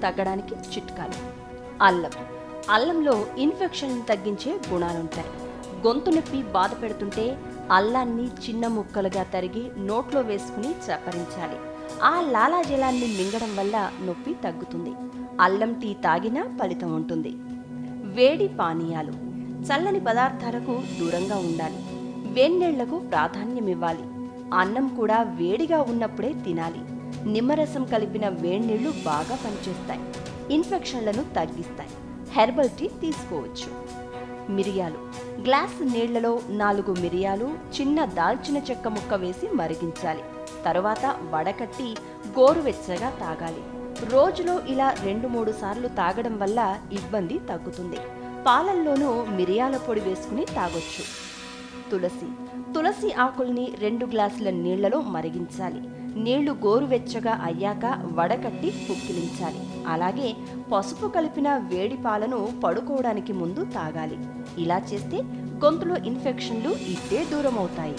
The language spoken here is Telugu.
తగ్గడానికి చిట్కాలు. అల్లం. అల్లంలో ఇన్ఫెక్షన్ తగ్గించే గుణాలుంటాయి. గొంతు నొప్పి బాధ పెడుతుంటే అల్లాన్ని చిన్న ముక్కలుగా తరిగి నోట్లో వేసుకుని చప్పరించాలి. ఆ లాలాజలాన్ని మింగడం వల్ల నొప్పి తగ్గుతుంది. అల్లం టీ తాగినా ఫలితం ఉంటుంది. వేడి పానీయాలు. చల్లని పదార్థాలకు దూరంగా ఉండాలి. వేన్నీళ్లకు ప్రాధాన్యమివ్వాలి. అన్నం కూడా వేడిగా ఉన్నప్పుడే తినాలి. నిమ్మరసం కలిపిన వేడినీళ్లు బాగా పనిచేస్తాయి. ఇన్ఫెక్షన్లను తగ్గిస్తాయి. హెర్బల్ టీ తీసుకోవచ్చు. మిరియాలు. గ్లాస్ నీళ్లలో 4 మిరియాలు, చిన్న దాల్చిన చెక్క ముక్క వేసి మరిగించాలి. తరువాత వడకట్టి గోరువెచ్చగా తాగాలి. రోజులో ఇలా 2-3 సార్లు తాగడం వల్ల ఇబ్బంది తగ్గుతుంది. పాలల్లోనూ మిరియాల పొడి వేసుకుని తాగొచ్చు. తులసి. తులసి ఆకుల్ని 2 గ్లాసుల నీళ్లలో మరిగించాలి. నీళ్లు గోరువెచ్చగా అయ్యాక వడకట్టి పుక్కిలించాలి. అలాగే పసుపు కలిపిన వేడి పాలను పడుకోవడానికి ముందు తాగాలి. ఇలా చేస్తే గొంతులో ఇన్ఫెక్షన్లు ఇట్టే దూరమవుతాయి.